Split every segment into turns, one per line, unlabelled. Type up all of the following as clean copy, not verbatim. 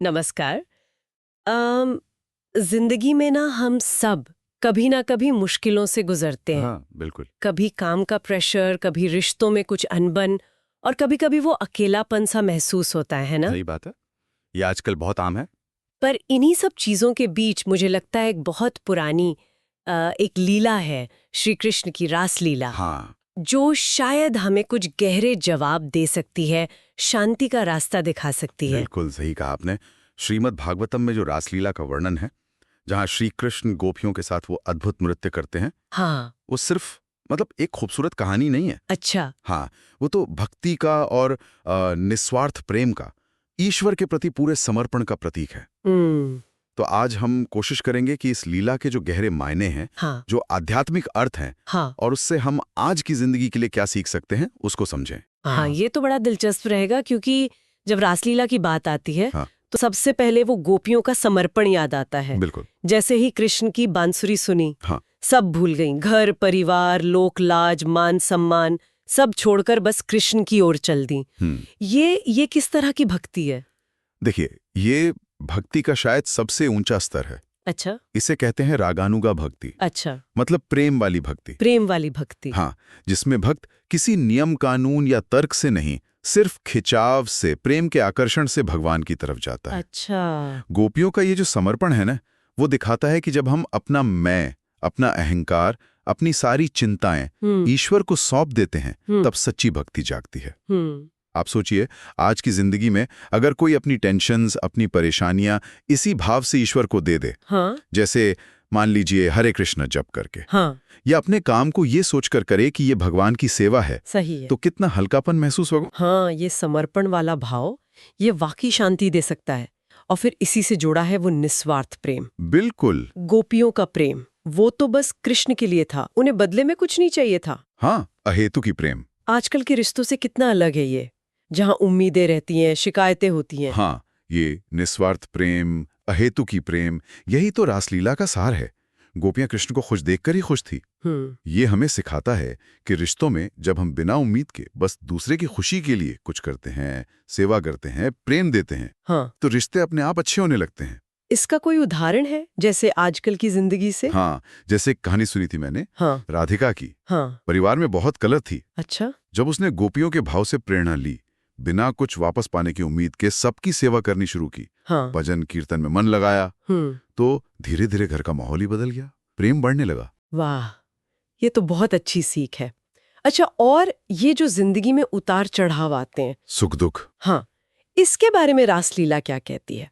नमस्कार। जिंदगी में ना हम सब कभी ना कभी मुश्किलों से गुजरते हैं।
हाँ, बिल्कुल।
कभी काम का प्रेशर, कभी रिश्तों में कुछ अनबन, और कभी कभी वो अकेलापन सा महसूस होता है ना।
सही बात है। ये आजकल बहुत आम है।
पर इन्हीं सब चीजों के बीच मुझे लगता है एक बहुत पुरानी एक लीला है, श्री कृष्ण की रास लीला।
हाँ,
जो शायद हमें कुछ गहरे जवाब दे सकती है, शांति का रास्ता दिखा सकती है।
बिल्कुल सही कहा आपने। श्रीमद् भागवतम में जो रासलीला का वर्णन है, जहाँ श्री कृष्ण गोपियों के साथ वो अद्भुत नृत्य करते हैं,
हाँ।
वो सिर्फ एक खूबसूरत कहानी नहीं है।
अच्छा।
हाँ, वो तो भक्ति का और निस्वार्थ प्रेम का, ईश्वर के प्रति पूरे समर्पण का प्रतीक है। तो आज हम कोशिश करेंगे कि इस लीला के जो गहरे मायने हैं,
हाँ।
जो आध्यात्मिक अर्थ हैं,
हाँ।
और उससे हम आज की जिंदगी के लिए क्या सीख सकते हैं, उसको समझें।
हाँ, ये तो बड़ा दिलचस्प रहेगा, क्योंकि जब रासलीला की बात आती है
हाँ।
तो सबसे पहले वो गोपियों का समर्पण याद आता है।
बिल्कुल।
जैसे ही कृष्ण की बांसुरी सुनी,
हाँ।
सब भूल गईं, घर परिवार, लोक लाज, मान सम्मान सब छोड़कर बस कृष्ण की ओर चल दी। ये किस तरह की भक्ति है?
देखिए, ये भक्ति का शायद सबसे ऊंचा स्तर है।
अच्छा।
इसे कहते हैं रागानुगा भक्ति।
अच्छा।
मतलब प्रेम वाली भक्ति।
प्रेम वाली भक्ति।
हाँ, जिसमें भक्त किसी नियम कानून या तर्क से नहीं, सिर्फ खिंचाव से, प्रेम के आकर्षण से भगवान की तरफ जाता है।
अच्छा।
गोपियों का ये जो समर्पण है ना, वो दिखाता है कि जब हम अपना मैं, अपना अहंकार, अपनी सारी चिंताएं ईश्वर को सौंप देते हैं, तब सच्ची भक्ति जागती है। आप सोचिए, आज की जिंदगी में अगर कोई अपनी टेंशन्स, अपनी परेशानियां इसी भाव से ईश्वर को दे दे,
हाँ।
जैसे मान लीजिए हरे कृष्ण जप करके,
हाँ।
या अपने काम को ये सोचकर करे कि ये भगवान की सेवा है,
सही है।
तो कितना हल्कापन महसूस होगा।
हाँ, ये समर्पण वाला भाव, ये वाकई शांति दे सकता है। और फिर इसी से जुड़ा है वो निस्वार्थ प्रेम।
बिल्कुल।
गोपियों का प्रेम, वो तो बस कृष्ण के लिए था, उन्हें बदले में कुछ नहीं चाहिए था।
हाँ, अहेतु की प्रेम।
आजकल के रिश्तों से कितना अलग है ये, जहाँ उम्मीदें रहती हैं, शिकायतें होती हैं।
हाँ, ये निस्वार्थ प्रेम, अहेतु की प्रेम, यही तो रासलीला का सार है। गोपियां कृष्ण को खुश देखकर ही खुश थी। ये हमें सिखाता है कि रिश्तों में जब हम बिना उम्मीद के बस दूसरे की खुशी के लिए कुछ करते हैं, सेवा करते हैं, प्रेम देते हैं,
हाँ।
तो रिश्ते अपने आप अच्छे होने लगते हैं।
इसका कोई उदाहरण है, जैसे आजकल की जिंदगी से?
हाँ, जैसे एक कहानी सुनी थी मैंने।
हाँ।
राधिका की।
हाँ।
परिवार में बहुत कलह थी।
अच्छा।
जब उसने गोपियों के भाव से प्रेरणा ली, बिना कुछ वापस पाने की उम्मीद के सबकी सेवा करनी शुरू की,
हाँ।
भजन कीर्तन में मन लगाया, तो धीरे धीरे घर का माहौल ही बदल गया, प्रेम बढ़ने लगा।
वाह, ये तो बहुत अच्छी सीख है। अच्छा, और ये जो जिंदगी में उतार चढ़ाव आते हैं,
सुख दुख,
हाँ, इसके बारे में रासलीला क्या कहती है?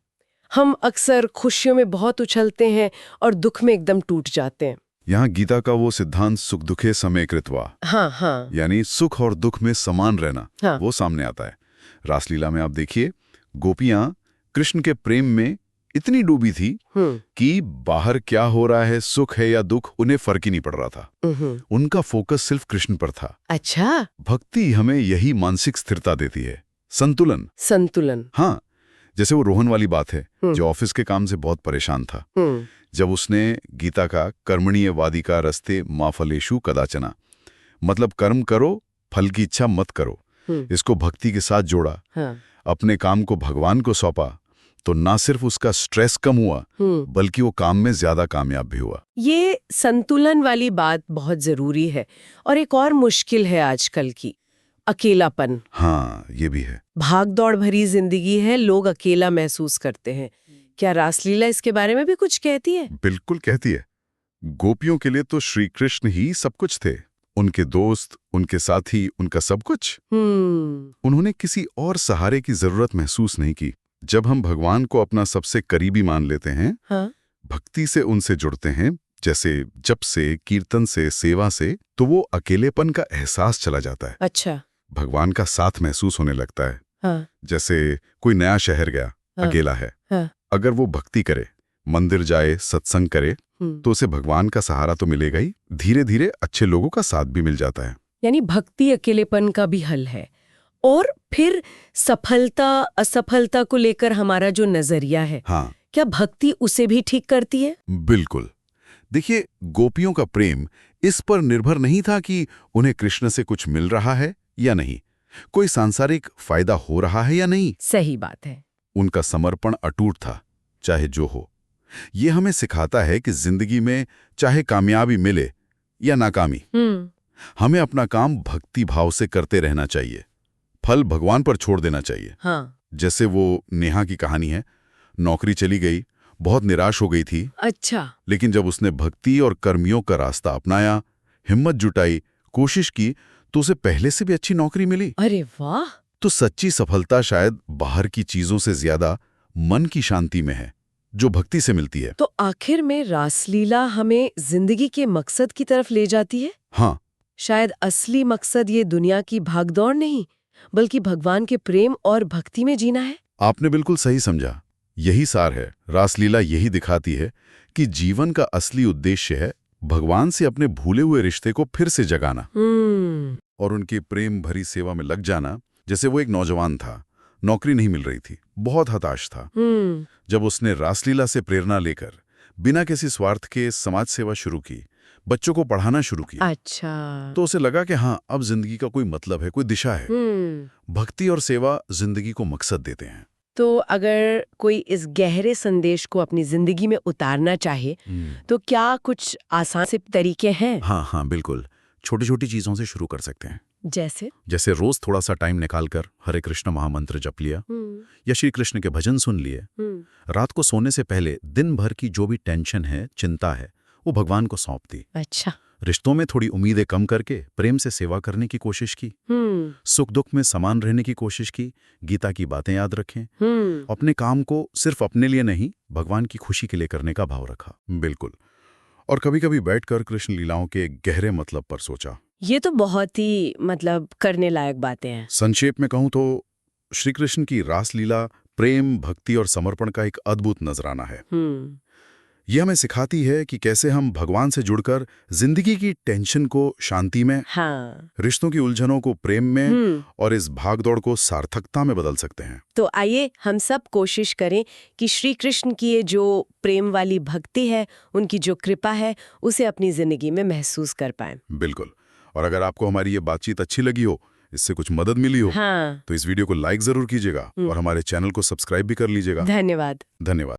हम अक्सर खुशियों में बहुत उछलते हैं और दुख में एकदम टूट जाते हैं।
यहाँ गीता का वो सिद्धांत सुख दुखे समय कृत्वा,
हाँ हाँ,
यानी सुख और दुख में समान रहना,
हाँ।
वो सामने आता है। रासलीला में आप देखिए, गोपियां कृष्ण के प्रेम में इतनी डूबी थी कि बाहर क्या हो रहा है, सुख है या दुख, उन्हें फर्क ही नहीं पड़ रहा था। उनका फोकस सिर्फ कृष्ण पर था।
अच्छा।
भक्ति हमें यही मानसिक स्थिरता देती है, संतुलन।
संतुलन।
हाँ, जैसे वो रोहन वाली बात है, जो ऑफिस के काम से बहुत परेशान था। जब उसने गीता का कर्मणीय वादिका रस्ते मा फलेषु कदाचना, मतलब कर्म करो, फल की इच्छा मत करो, इसको भक्ति के साथ जोड़ा,
हाँ।
अपने काम को भगवान को सौंपा, तो ना सिर्फ उसका स्ट्रेस कम हुआ, बल्कि वो काम में ज्यादा कामयाब भी हुआ।
ये संतुलन वाली बात बहुत जरूरी है। और एक और मुश्किल है आजकल की, अकेलापन।
हाँ, ये भी है।
भाग दौड़ भरी जिंदगी है, लोग अकेला महसूस करते हैं। क्या रासलीला इसके बारे में भी कुछ कहती है?
बिल्कुल कहती है। गोपियों के लिए तो श्री कृष्ण ही सब कुछ थे, उनके दोस्त, उनके साथी, उनका सब कुछ। उन्होंने किसी और सहारे की जरूरत महसूस नहीं की। जब हम भगवान को अपना सबसे करीबी मान लेते हैं,
हाँ?
भक्ति से उनसे जुड़ते हैं, जैसे जप से, कीर्तन से, सेवा से, तो वो अकेलेपन का एहसास चला जाता है।
अच्छा।
भगवान का साथ महसूस होने लगता है।
हाँ।
जैसे कोई नया शहर गया,
हाँ।
अकेला है,
हाँ।
अगर वो भक्ति करे, मंदिर जाए, सत्संग करे, तो उसे भगवान का सहारा तो मिलेगा ही, धीरे धीरे अच्छे लोगों का साथ भी मिल जाता है।
यानी भक्ति अकेलेपन का भी हल है। और फिर सफलता असफलता को लेकर हमारा जो नजरिया है,
हाँ,
क्या भक्ति उसे भी ठीक करती है?
बिल्कुल। देखिए, गोपियों का प्रेम इस पर निर्भर नहीं था कि उन्हें कृष्ण से कुछ मिल रहा है या नहीं, कोई सांसारिक फायदा हो रहा है या नहीं।
सही बात है।
उनका समर्पण अटूट था, चाहे जो हो। ये हमें सिखाता है कि जिंदगी में चाहे कामयाबी मिले या नाकामी, हमें अपना काम भक्ति भाव से करते रहना चाहिए, फल भगवान पर छोड़ देना चाहिए।
हाँ।
जैसे वो नेहा की कहानी है, नौकरी चली गई, बहुत निराश हो गई थी।
अच्छा।
लेकिन जब उसने भक्ति और कर्मियों का रास्ता अपनाया, हिम्मत जुटाई, कोशिश की, तो उसे पहले से भी अच्छी नौकरी मिली।
अरे वाह।
तो सच्ची सफलता शायद बाहर की चीजों से ज्यादा मन की शांति में है, जो भक्ति से मिलती है।
तो आखिर में रासलीला हमें जिंदगी के मकसद की तरफ ले जाती है।
हाँ,
शायद असली मकसद ये दुनिया की भागदौड़ नहीं, बल्कि भगवान के प्रेम और भक्ति में जीना है।
आपने बिल्कुल सही समझा। यही सार है। रासलीला यही दिखाती है कि जीवन का असली उद्देश्य है भगवान से अपने भूले हुए रिश्ते को फिर से जगाना और उनकी प्रेम भरी सेवा में लग जाना। जैसे वो एक नौजवान था, नौकरी नहीं मिल रही थी, बहुत हताश था। जब उसने रासलीला से प्रेरणा लेकर बिना किसी स्वार्थ के समाज सेवा शुरू की, बच्चों को पढ़ाना शुरू किया,
अच्छा।
तो उसे लगा कि हाँ, अब जिंदगी का कोई मतलब है, कोई दिशा है। भक्ति और सेवा जिंदगी को मकसद देते हैं।
तो अगर कोई इस गहरे संदेश को अपनी जिंदगी में उतारना चाहे, तो क्या कुछ आसान से तरीके हैं?
हाँ, बिल्कुल। छोटी छोटी चीजों से शुरू कर सकते हैं।
जैसे
रोज थोड़ा सा टाइम निकालकर हरे कृष्ण महामंत्र जप लिया या श्री कृष्ण के भजन सुन लिए। रात को सोने से पहले दिन भर की जो भी टेंशन है, चिंता है, वो भगवान को सौंप दी।
अच्छा।
रिश्तों में थोड़ी उम्मीदें कम करके प्रेम से सेवा करने की कोशिश की। सुख दुख में समान रहने की कोशिश की। गीता की बातें याद रखें। अपने काम को सिर्फ अपने लिए नहीं, भगवान की खुशी के लिए करने का भाव रखा। बिल्कुल। और कभी कभी बैठकर कृष्ण लीलाओं के गहरे मतलब पर सोचा।
ये तो बहुत ही करने लायक बातें हैं।
संक्षेप में कहूं तो श्री कृष्ण की रासलीला प्रेम, भक्ति और समर्पण का एक अद्भुत नजराना है। यह हमें सिखाती है कि कैसे हम भगवान से जुड़कर जिंदगी की टेंशन को शांति में, रिश्तों की उलझनों को प्रेम में और इस भागदौड़ को सार्थकता में बदल सकते हैं।
तो आइए हम सब कोशिश करें कि श्री कृष्ण की ये जो प्रेम वाली भक्ति है, उनकी जो कृपा है, उसे अपनी जिंदगी में महसूस कर पाएं।
बिल्कुल। और अगर आपको हमारी ये बातचीत अच्छी लगी हो, इससे कुछ मदद मिली हो, तो इस वीडियो को लाइक जरूर कीजिएगा और हमारे चैनल को सब्सक्राइब भी कर लीजिएगा।
धन्यवाद।